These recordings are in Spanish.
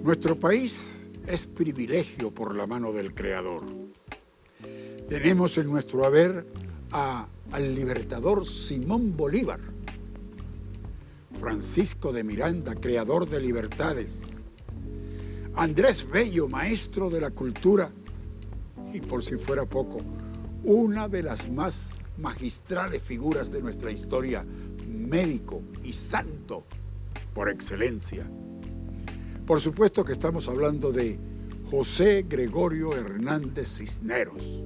Nuestro país es privilegio por la mano del Creador. Tenemos en nuestro haber al libertador Simón Bolívar, Francisco de Miranda, creador de libertades, Andrés Bello, maestro de la cultura, y por si fuera poco, una de las más magistrales figuras de nuestra historia, médico y santo por excelencia. Por supuesto que estamos hablando de José Gregorio Hernández Cisneros.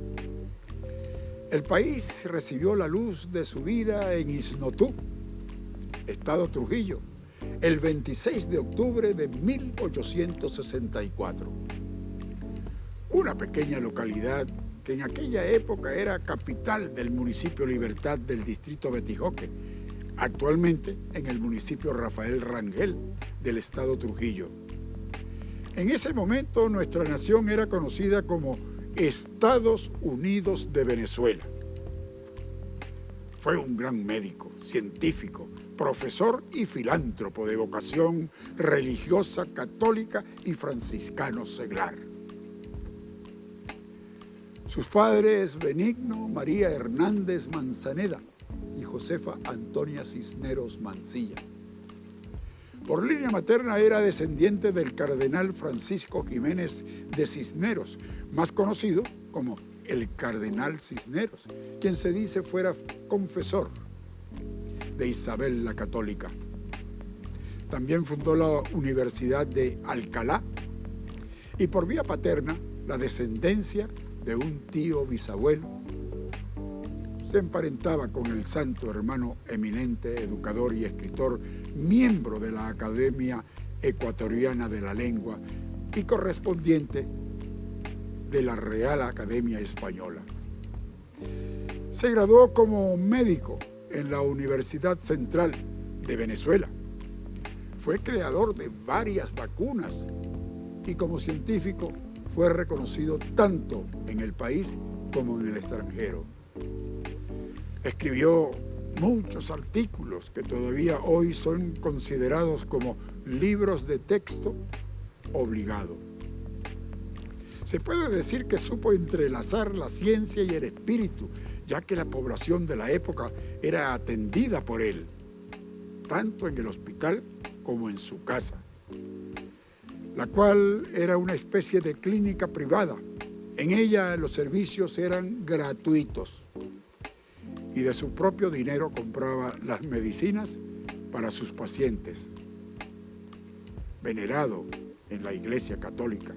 El país recibió la luz de su vida en Isnotú, Estado Trujillo, el 26 de octubre de 1864. Una pequeña localidad que en aquella época era capital del municipio Libertad del distrito Betijoque, actualmente en el municipio Rafael Rangel del Estado Trujillo. En ese momento nuestra nación era conocida como Estados Unidos de Venezuela. Fue un gran médico, científico, profesor y filántropo de vocación religiosa, católica y franciscano seglar. Sus padres, Benigno María Hernández Manzaneda y Josefa Antonia Cisneros Mancilla. Por línea materna era descendiente del cardenal Francisco Jiménez de Cisneros, más conocido como el cardenal Cisneros, quien se dice fuera confesor de Isabel la Católica. También fundó la Universidad de Alcalá y por vía paterna la descendencia de un tío bisabuelo se emparentaba con el santo hermano eminente, educador y escritor, miembro de la Academia Ecuatoriana de la Lengua y correspondiente de la Real Academia Española. Se graduó como médico en la Universidad Central de Venezuela. Fue creador de varias vacunas y como científico fue reconocido tanto en el país como en el extranjero. Escribió muchos artículos que todavía hoy son considerados como libros de texto obligado. Se puede decir que supo entrelazar la ciencia y el espíritu, ya que la población de la época era atendida por él, tanto en el hospital como en su casa, la cual era una especie de clínica privada. En ella los servicios eran gratuitos y de su propio dinero compraba las medicinas para sus pacientes. Venerado en la Iglesia Católica,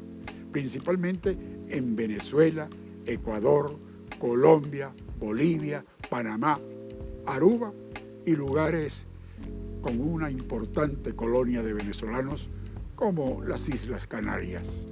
principalmente en Venezuela, Ecuador, Colombia, Bolivia, Panamá, Aruba y lugares con una importante colonia de venezolanos como las Islas Canarias.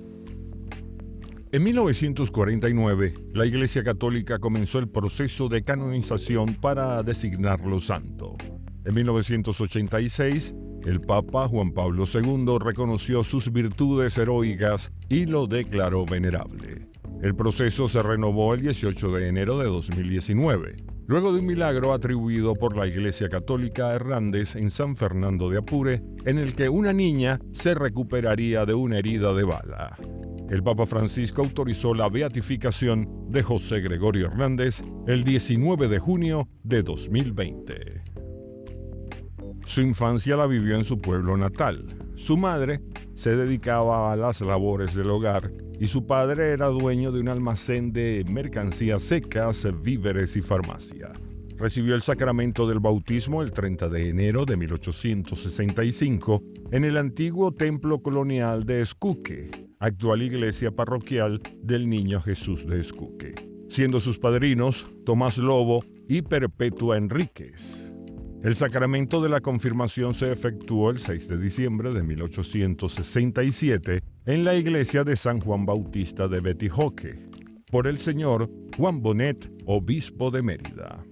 En 1949, la Iglesia Católica comenzó el proceso de canonización para designarlo santo. En 1986, el Papa Juan Pablo II reconoció sus virtudes heroicas y lo declaró venerable. El proceso se renovó el 18 de enero de 2019, luego de un milagro atribuido por la Iglesia Católica a Hernández en San Fernando de Apure, en el que una niña se recuperaría de una herida de bala. El Papa Francisco autorizó la beatificación de José Gregorio Hernández el 19 de junio de 2020. Su infancia la vivió en su pueblo natal. Su madre se dedicaba a las labores del hogar y su padre era dueño de un almacén de mercancías secas, víveres y farmacia. Recibió el sacramento del bautismo el 30 de enero de 1865 en el antiguo templo colonial de Escuque, actual iglesia parroquial del Niño Jesús de Escuque, siendo sus padrinos Tomás Lobo y Perpetua Enríquez. El sacramento de la confirmación se efectuó el 6 de diciembre de 1867 en la iglesia de San Juan Bautista de Betijoque. por el señor Juan Bonet, obispo de Mérida.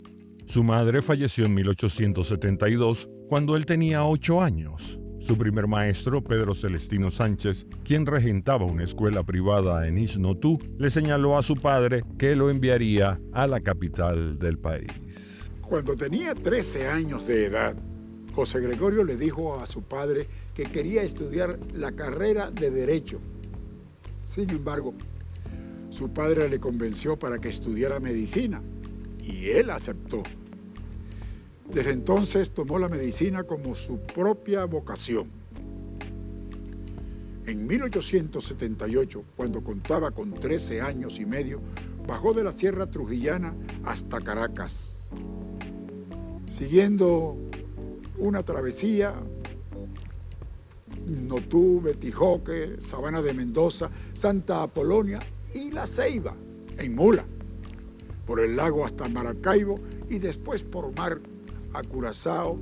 Su madre falleció en 1872, cuando él tenía 8 años. Su primer maestro, Pedro Celestino Sánchez, quien regentaba una escuela privada en Isnotú, le señaló a su padre que lo enviaría a la capital del país. Cuando tenía 13 años de edad, José Gregorio le dijo a su padre que quería estudiar la carrera de Derecho. Sin embargo, su padre le convenció para que estudiara medicina y él aceptó. Desde entonces tomó la medicina como su propia vocación. En 1878, cuando contaba con 13 años y medio, bajó de la Sierra Trujillana hasta Caracas, siguiendo una travesía, Notú, Betijoque, Sabana de Mendoza, Santa Apolonia y La Ceiba, en mula, por el lago hasta Maracaibo y después por mar a Curazao,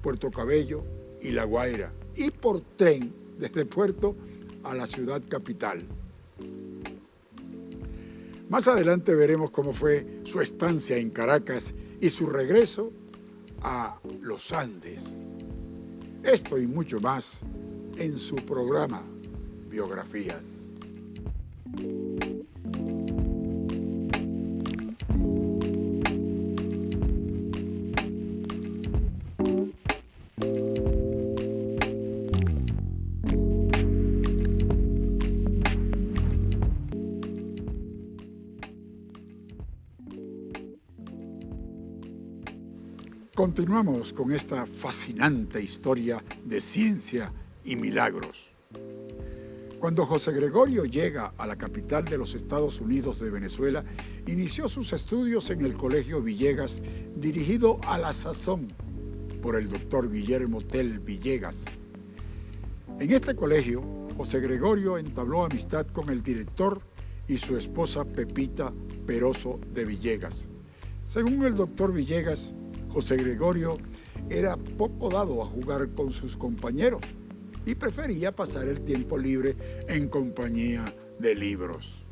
Puerto Cabello y La Guaira, y por tren desde Puerto a la ciudad capital. Más adelante veremos cómo fue su estancia en Caracas y su regreso a los Andes. Esto y mucho más en su programa Biografías. Continuamos con esta fascinante historia de ciencia y milagros. Cuando José Gregorio llega a la capital de los Estados Unidos de Venezuela, inició sus estudios en el Colegio Villegas, dirigido a la sazón por el doctor Guillermo Tell Villegas. En este colegio, José Gregorio entabló amistad con el director y su esposa Pepita Peroso de Villegas. Según el doctor Villegas, José Gregorio era poco dado a jugar con sus compañeros y prefería pasar el tiempo libre en compañía de libros.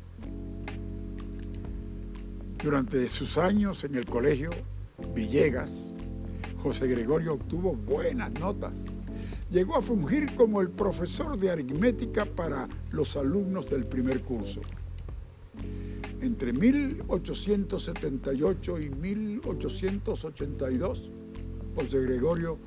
Durante sus años en el colegio Villegas, José Gregorio obtuvo buenas notas. Llegó a fungir como el profesor de aritmética para los alumnos del primer curso. Entre 1878 y 1882, José Gregorio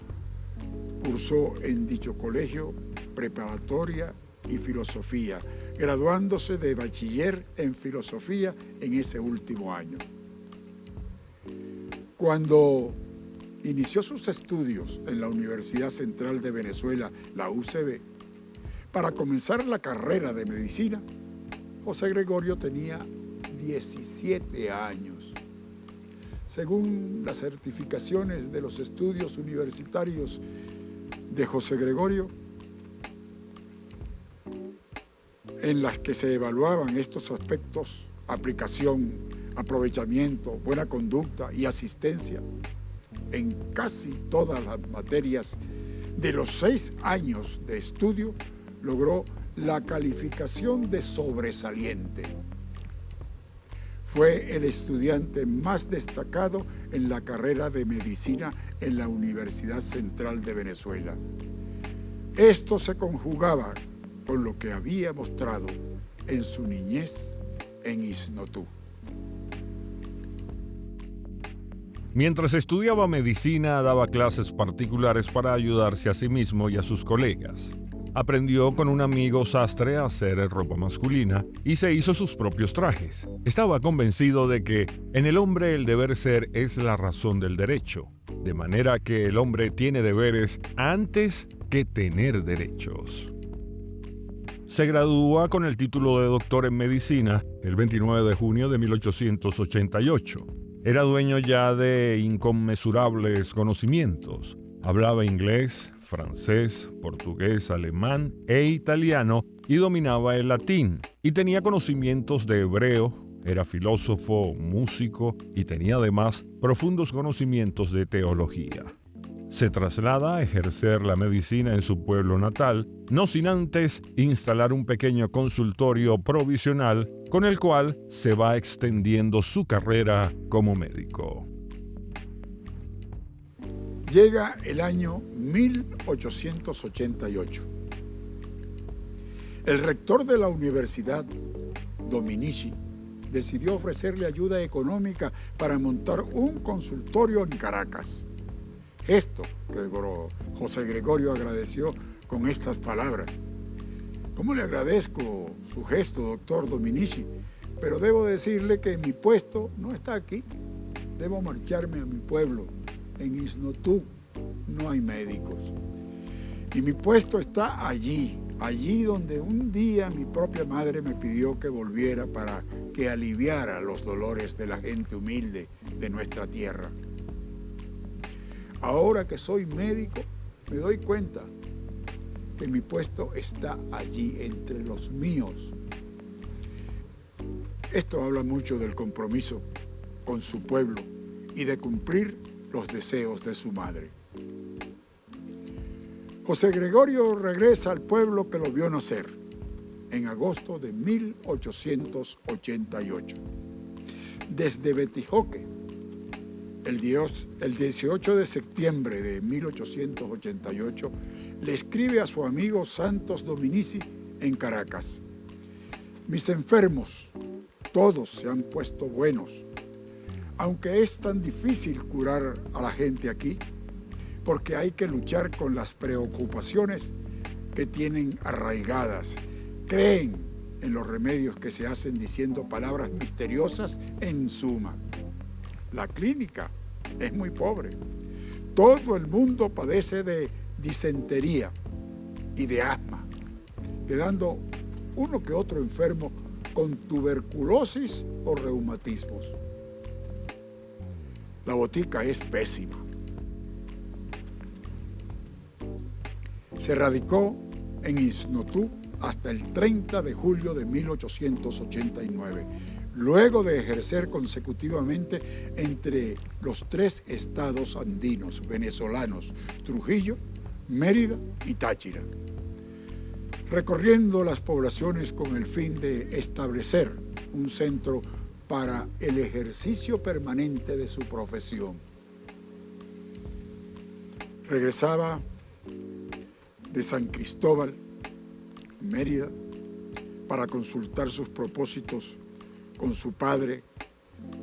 cursó en dicho colegio preparatoria y filosofía, graduándose de bachiller en filosofía en ese último año. Cuando inició sus estudios en la Universidad Central de Venezuela, la UCV, para comenzar la carrera de medicina, José Gregorio tenía 17 años. Según las certificaciones de los estudios universitarios de José Gregorio, en las que se evaluaban estos aspectos, aplicación, aprovechamiento, buena conducta y asistencia, en casi todas las materias de los 6 años de estudio, logró la calificación de sobresaliente. Fue el estudiante más destacado en la carrera de medicina en la Universidad Central de Venezuela. Esto se conjugaba con lo que había mostrado en su niñez en Isnotú. Mientras estudiaba medicina, daba clases particulares para ayudarse a sí mismo y a sus colegas. Aprendió con un amigo sastre a hacer ropa masculina y se hizo sus propios trajes. Estaba convencido de que en el hombre el deber ser es la razón del derecho, de manera que el hombre tiene deberes antes que tener derechos. Se gradúa con el título de doctor en medicina el 29 de junio de 1888. Era dueño ya de inconmensurables conocimientos. Hablaba inglés, francés, portugués, alemán e italiano y dominaba el latín. Y tenía conocimientos de hebreo, era filósofo, músico y tenía además profundos conocimientos de teología. Se traslada a ejercer la medicina en su pueblo natal, no sin antes instalar un pequeño consultorio provisional con el cual se va extendiendo su carrera como médico. Llega el año 1888. El rector de la Universidad, Dominici, decidió ofrecerle ayuda económica para montar un consultorio en Caracas. Gesto que José Gregorio agradeció con estas palabras: ¿cómo le agradezco su gesto, doctor Dominici? Pero debo decirle que mi puesto no está aquí. Debo marcharme a mi pueblo. En Isnotú no hay médicos. Y mi puesto está allí donde un día mi propia madre me pidió que volviera para que aliviara los dolores de la gente humilde de nuestra tierra. Ahora que soy médico, me doy cuenta que mi puesto está allí entre los míos. Esto habla mucho del compromiso con su pueblo y de cumplir los deseos de su madre. José Gregorio regresa al pueblo que lo vio nacer en agosto de 1888. Desde Betijoque, el 18 de septiembre de 1888, le escribe a su amigo Santos Dominici en Caracas: mis enfermos, todos se han puesto buenos, aunque es tan difícil curar a la gente aquí, porque hay que luchar con las preocupaciones que tienen arraigadas. Creen en los remedios que se hacen diciendo palabras misteriosas en suma. La clínica es muy pobre. Todo el mundo padece de disentería y de asma, quedando uno que otro enfermo con tuberculosis o reumatismos. La botica es pésima. Se radicó en Isnotú hasta el 30 de julio de 1889, luego de ejercer consecutivamente entre los 3 estados andinos venezolanos, Trujillo, Mérida y Táchira, recorriendo las poblaciones con el fin de establecer un centro para el ejercicio permanente de su profesión. Regresaba de San Cristóbal, Mérida, para consultar sus propósitos con su padre,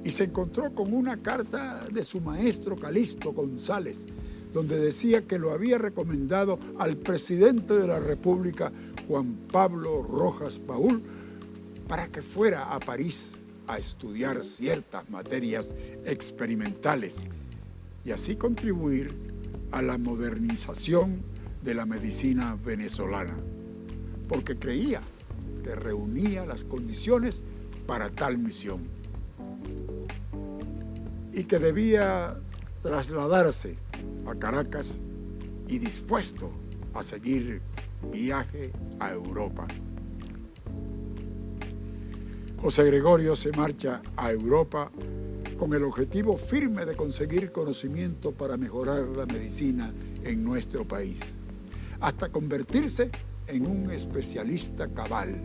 y se encontró con una carta de su maestro Calixto González, donde decía que lo había recomendado al presidente de la República, Juan Pablo Rojas Paul, para que fuera a París a estudiar ciertas materias experimentales y así contribuir a la modernización de la medicina venezolana, porque creía que reunía las condiciones para tal misión y que debía trasladarse a Caracas y dispuesto a seguir viaje a Europa. José Gregorio se marcha a Europa con el objetivo firme de conseguir conocimiento para mejorar la medicina en nuestro país, hasta convertirse en un especialista cabal.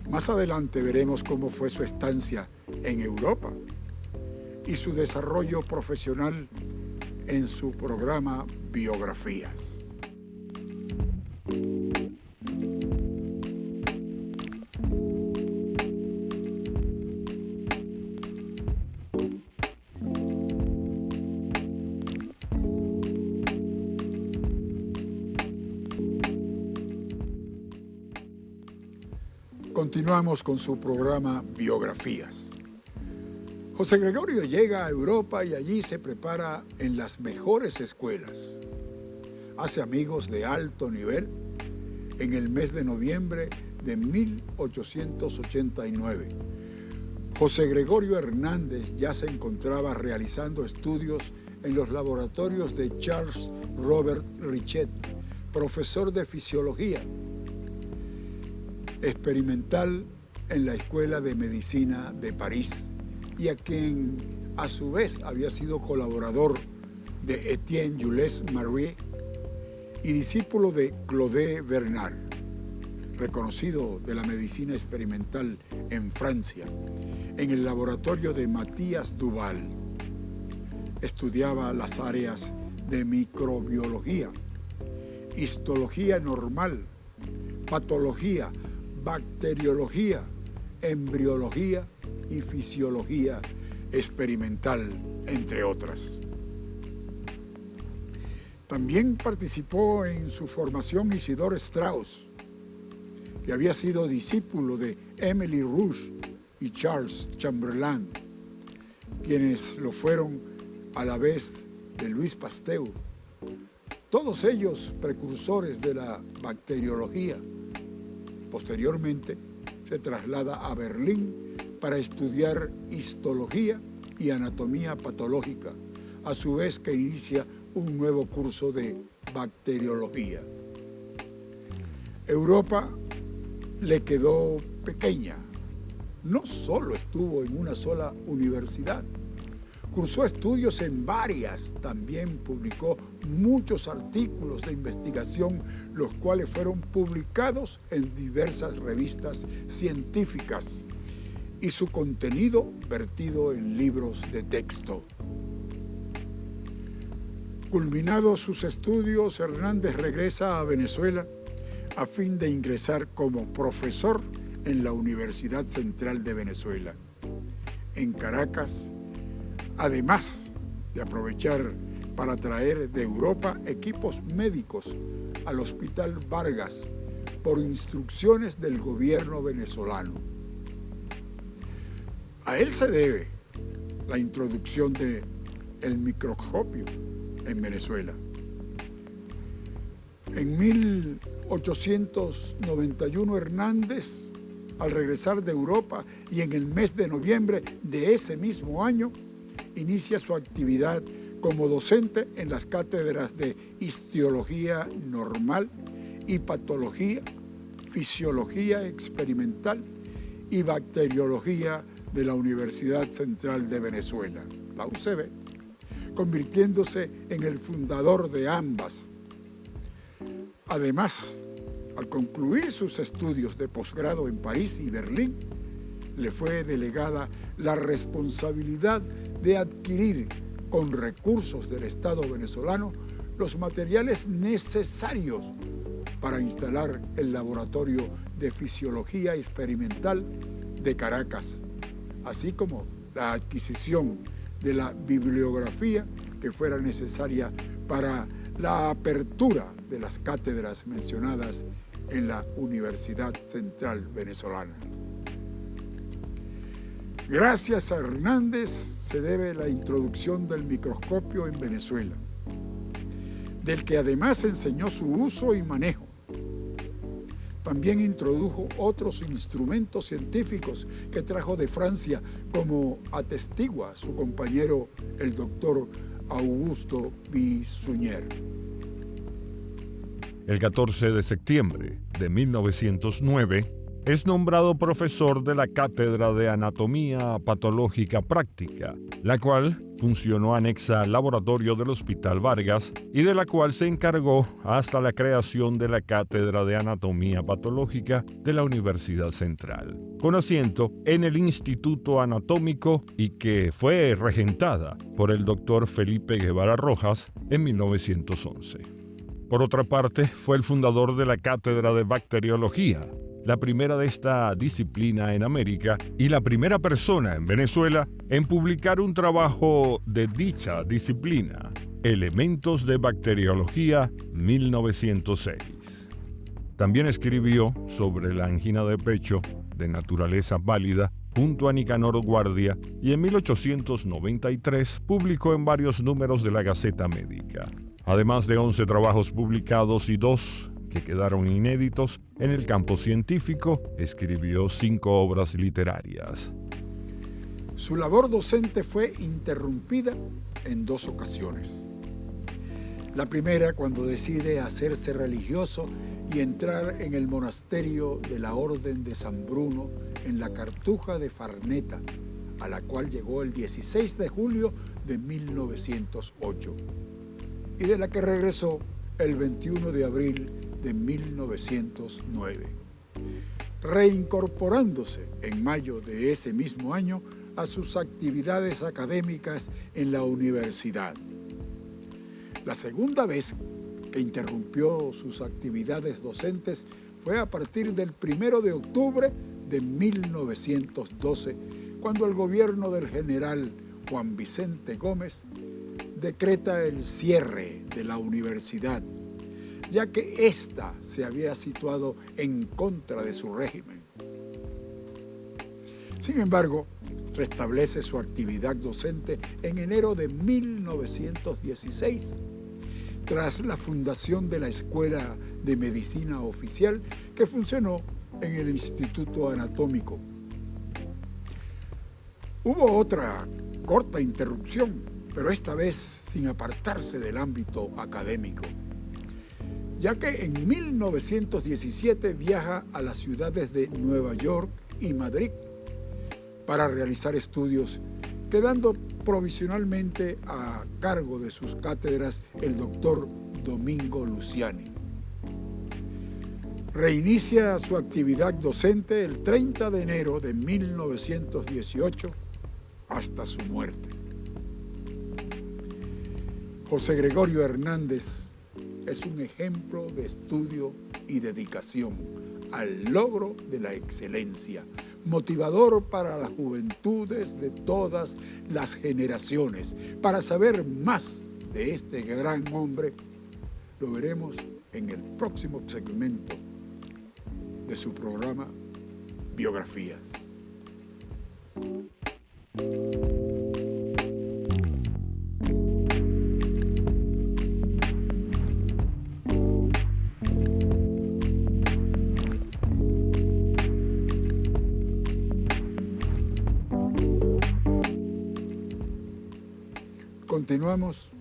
Más adelante veremos cómo fue su estancia en Europa y su desarrollo profesional en su programa Biografías. Continuamos con su programa Biografías. José Gregorio llega a Europa y allí se prepara en las mejores escuelas. Hace amigos de alto nivel en el mes de noviembre de 1889. José Gregorio Hernández ya se encontraba realizando estudios en los laboratorios de Charles Robert Richet, profesor de fisiología experimental en la Escuela de Medicina de París, y a quien a su vez había sido colaborador de Etienne Jules Marie y discípulo de Claude Bernard. reconocido de la medicina experimental en Francia, en el laboratorio de Matías Duval. Estudiaba las áreas de microbiología, histología normal, patología, bacteriología, embriología y fisiología experimental, entre otras. También participó en su formación Isidore Strauss, que había sido discípulo de Emily Rouge y Charles Chamberlain, quienes lo fueron a la vez de Louis Pasteur, todos ellos precursores de la bacteriología. Posteriormente se traslada a Berlín para estudiar histología y anatomía patológica, a su vez que inicia un nuevo curso de bacteriología. Europa le quedó pequeña. No solo estuvo en una sola universidad, cursó estudios en varias, también publicó muchos artículos de investigación, los cuales fueron publicados en diversas revistas científicas y su contenido vertido en libros de texto. Culminados sus estudios, Hernández regresa a Venezuela a fin de ingresar como profesor en la Universidad Central de Venezuela, en Caracas, además de aprovechar para traer de Europa equipos médicos al Hospital Vargas por instrucciones del gobierno venezolano. A él se debe la introducción del microscopio en Venezuela. En 1891 Hernández, al regresar de Europa y en el mes de noviembre de ese mismo año, inicia su actividad como docente en las cátedras de Histología Normal y Patología, Fisiología Experimental y Bacteriología de la Universidad Central de Venezuela, la UCB, convirtiéndose en el fundador de ambas. Además, al concluir sus estudios de posgrado en París y Berlín, le fue delegada la responsabilidad de adquirir con recursos del Estado venezolano los materiales necesarios para instalar el Laboratorio de Fisiología Experimental de Caracas, así como la adquisición de la bibliografía que fuera necesaria para la apertura de las cátedras mencionadas en la Universidad Central Venezolana. Gracias a Hernández se debe la introducción del microscopio en Venezuela, del que además enseñó su uso y manejo. También introdujo otros instrumentos científicos que trajo de Francia, como atestigua su compañero, el doctor Augusto Bissuñer. El 14 de septiembre de 1909 es nombrado profesor de la Cátedra de Anatomía Patológica Práctica, la cual funcionó anexa al laboratorio del Hospital Vargas y de la cual se encargó hasta la creación de la Cátedra de Anatomía Patológica de la Universidad Central, con asiento en el Instituto Anatómico y que fue regentada por el doctor Felipe Guevara Rojas en 1911. Por otra parte, fue el fundador de la Cátedra de Bacteriología, la primera de esta disciplina en América y la primera persona en Venezuela en publicar un trabajo de dicha disciplina, Elementos de Bacteriología, 1906. También escribió sobre la angina de pecho, de naturaleza válida, junto a Nicanor Guardia, y en 1893 publicó en varios números de la Gaceta Médica. Además de 11 trabajos publicados y 2 que quedaron inéditos en el campo científico, escribió 5 obras literarias. Su labor docente fue interrumpida en 2 ocasiones. La primera, cuando decide hacerse religioso y entrar en el monasterio de la Orden de San Bruno en la Cartuja de Farneta, a la cual llegó el 16 de julio de 1908, y de la que regresó el 21 de abril de 1909. reincorporándose en mayo de ese mismo año a sus actividades académicas en la universidad. La segunda vez que interrumpió sus actividades docentes fue a partir del 1 de octubre de 1912, cuando el gobierno del general Juan Vicente Gómez decreta el cierre de la universidad, ya que ésta se había situado en contra de su régimen. Sin embargo, restablece su actividad docente en enero de 1916, tras la fundación de la Escuela de Medicina Oficial, que funcionó en el Instituto Anatómico. Hubo otra corta interrupción, pero esta vez sin apartarse del ámbito académico, ya que en 1917 viaja a las ciudades de Nueva York y Madrid para realizar estudios, quedando provisionalmente a cargo de sus cátedras el doctor Domingo Luciani. Reinicia su actividad docente el 30 de enero de 1918 hasta su muerte. José Gregorio Hernández es un ejemplo de estudio y dedicación al logro de la excelencia, motivador para las juventudes de todas las generaciones. Para saber más de este gran hombre, lo veremos en el próximo segmento de su programa Biografías. Continuamos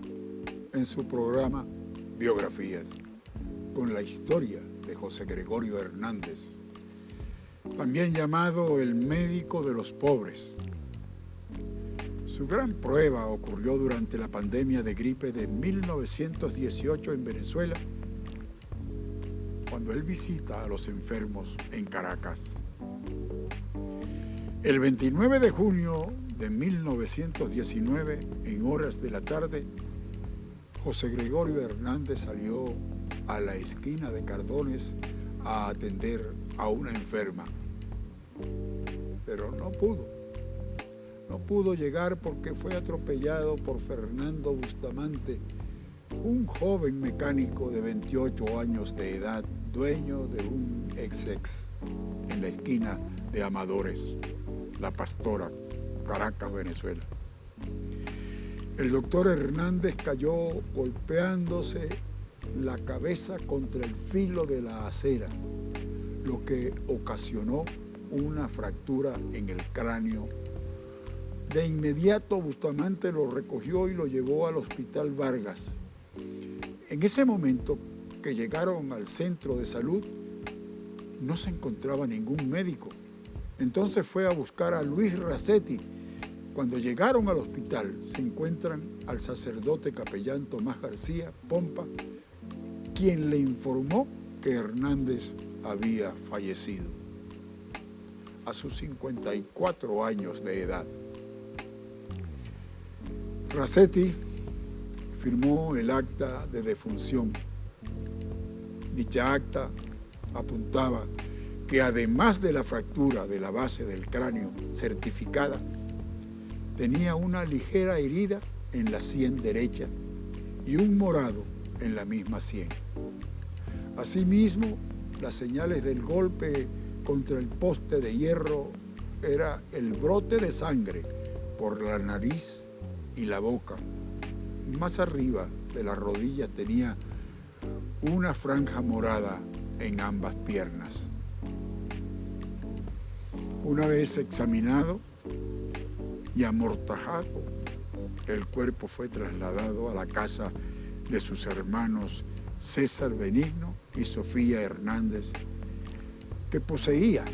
en su programa Biografías con la historia de José Gregorio Hernández, también llamado el médico de los pobres. Su gran prueba ocurrió durante la pandemia de gripe de 1918 en Venezuela, cuando él visita a los enfermos en Caracas. El 29 de junio de 1919, en horas de la tarde, José Gregorio Hernández salió a la esquina de Cardones a atender a una enferma, pero no pudo llegar porque fue atropellado por Fernando Bustamante, un joven mecánico de 28 años de edad, dueño de un ex en la esquina de Amadores, La Pastora, Caracas, Venezuela. El doctor Hernández cayó golpeándose la cabeza contra el filo de la acera, lo que ocasionó una fractura en el cráneo. De inmediato Bustamante lo recogió y lo llevó al Hospital Vargas. En ese momento que llegaron al centro de salud, no se encontraba ningún médico. Entonces fue a buscar a Luis Racetti. Cuando llegaron al hospital, se encuentran al sacerdote capellán Tomás García Pompa, quien le informó que Hernández había fallecido a sus 54 años de edad. Racetti firmó el acta de defunción. Dicha acta apuntaba que además de la fractura de la base del cráneo certificada, tenía una ligera herida en la sien derecha y un morado en la misma sien. Asimismo, las señales del golpe contra el poste de hierro era el brote de sangre por la nariz y la boca. Más arriba de las rodillas tenía una franja morada en ambas piernas. Una vez examinado y amortajado, el cuerpo fue trasladado a la casa de sus hermanos César Benigno y Sofía Hernández, que poseía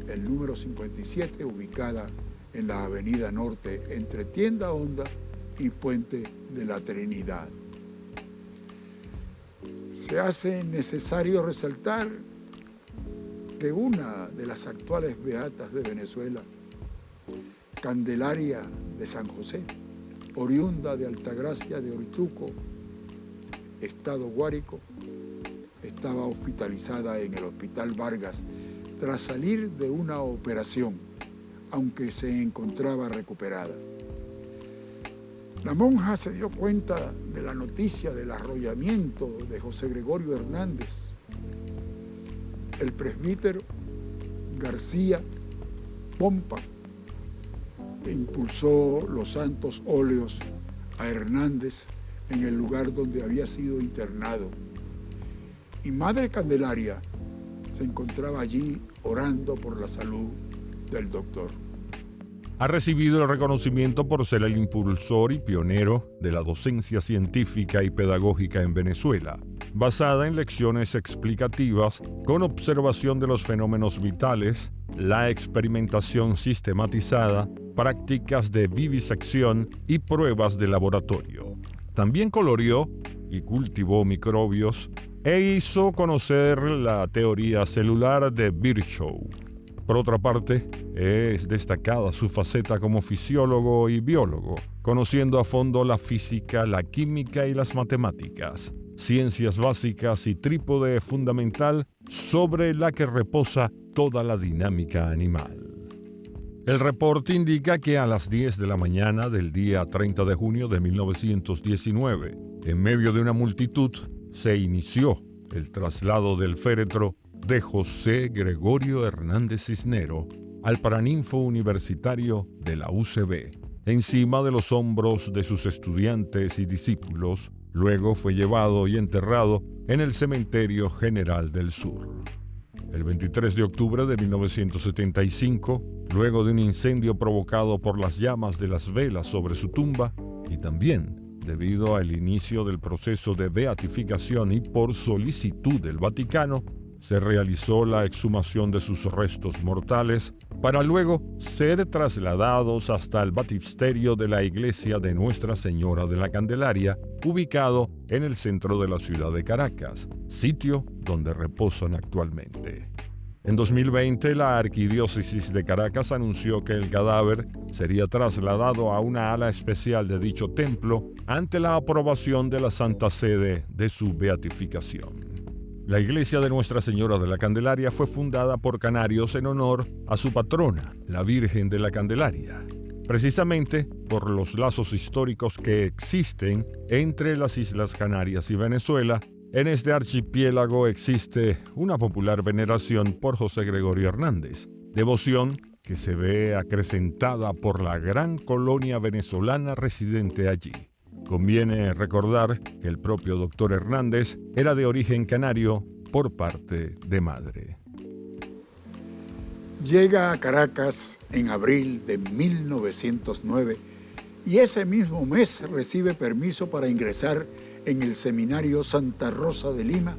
el número 57, ubicada en la Avenida Norte entre Tienda Honda y Puente de la Trinidad. Se hace necesario resaltar que una de las actuales beatas de Venezuela, Candelaria de San José, oriunda de Altagracia de Orituco, Estado Guárico, estaba hospitalizada en el Hospital Vargas tras salir de una operación, aunque se encontraba recuperada. La monja se dio cuenta de la noticia del arrollamiento de José Gregorio Hernández. El presbítero García Pompa impulsó los santos óleos a Hernández en el lugar donde había sido internado. Y Madre Candelaria se encontraba allí orando por la salud del doctor. Ha recibido el reconocimiento por ser el impulsor y pionero de la docencia científica y pedagógica en Venezuela, basada en lecciones explicativas con observación de los fenómenos vitales, la experimentación sistematizada, prácticas de vivisección y pruebas de laboratorio. También coloreó y cultivó microbios e hizo conocer la teoría celular de Virchow. Por otra parte, es destacada su faceta como fisiólogo y biólogo, conociendo a fondo la física, la química y las matemáticas, ciencias básicas y trípode fundamental sobre la que reposa toda la dinámica animal. El reporte indica que a las 10 de la mañana del día 30 de junio de 1919, en medio de una multitud, se inició el traslado del féretro de José Gregorio Hernández Cisnero al Paraninfo Universitario de la UCB, encima de los hombros de sus estudiantes y discípulos. Luego fue llevado y enterrado en el Cementerio General del Sur. El 23 de octubre de 1975, luego de un incendio provocado por las llamas de las velas sobre su tumba, y también debido al inicio del proceso de beatificación y por solicitud del Vaticano, se realizó la exhumación de sus restos mortales para luego ser trasladados hasta el baptisterio de la iglesia de Nuestra Señora de la Candelaria, ubicado en el centro de la ciudad de Caracas, sitio donde reposan actualmente. En 2020, la Arquidiócesis de Caracas anunció que el cadáver sería trasladado a una ala especial de dicho templo ante la aprobación de la Santa Sede de su beatificación. La iglesia de Nuestra Señora de la Candelaria fue fundada por canarios en honor a su patrona, la Virgen de la Candelaria, precisamente por los lazos históricos que existen entre las Islas Canarias y Venezuela. En este archipiélago existe una popular veneración por José Gregorio Hernández, devoción que se ve acrecentada por la gran colonia venezolana residente allí. Conviene recordar que el propio doctor Hernández era de origen canario por parte de madre. Llega a Caracas en abril de 1909 y ese mismo mes recibe permiso para ingresar en el Seminario Santa Rosa de Lima,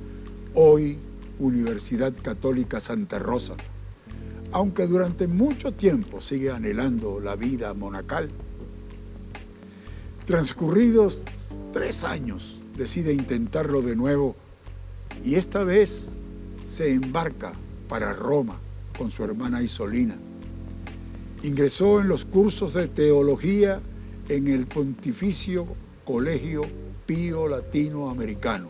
hoy Universidad Católica Santa Rosa, aunque durante mucho tiempo sigue anhelando la vida monacal. Transcurridos 3 años, decide intentarlo de nuevo y esta vez se embarca para Roma con su hermana Isolina. Ingresó en los cursos de teología en el Pontificio Colegio Pío Latinoamericano,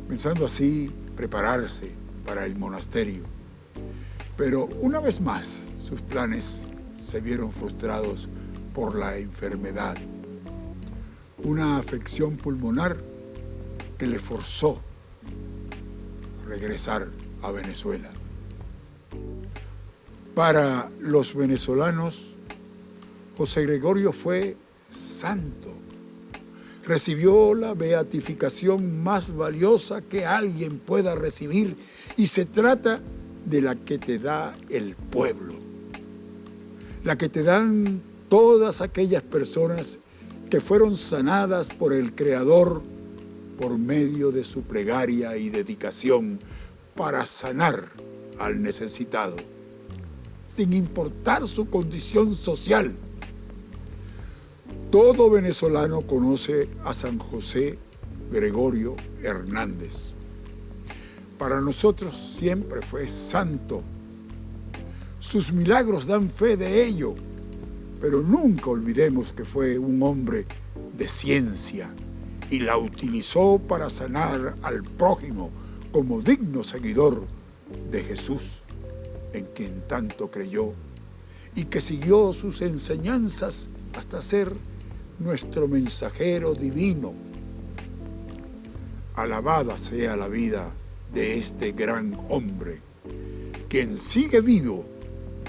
pensando así prepararse para el monasterio. Pero una vez más, sus planes se vieron frustrados por la enfermedad, una afección pulmonar que le forzó regresar a Venezuela. Para los venezolanos, José Gregorio fue santo. Recibió la beatificación más valiosa que alguien pueda recibir y se trata de la que te da el pueblo, la que te dan todas aquellas personas que fueron sanadas por el Creador por medio de su plegaria y dedicación para sanar al necesitado, sin importar su condición social. Todo venezolano conoce a San José Gregorio Hernández. Para nosotros siempre fue santo. Sus milagros dan fe de ello, pero nunca olvidemos que fue un hombre de ciencia y la utilizó para sanar al prójimo como digno seguidor de Jesús, en quien tanto creyó y que siguió sus enseñanzas hasta ser nuestro mensajero divino. Alabada sea la vida de este gran hombre, quien sigue vivo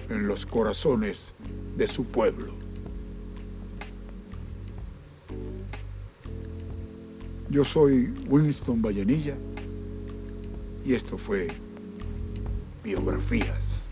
en los corazones de su pueblo. Yo soy Winston Vallenilla y esto fue Biografías.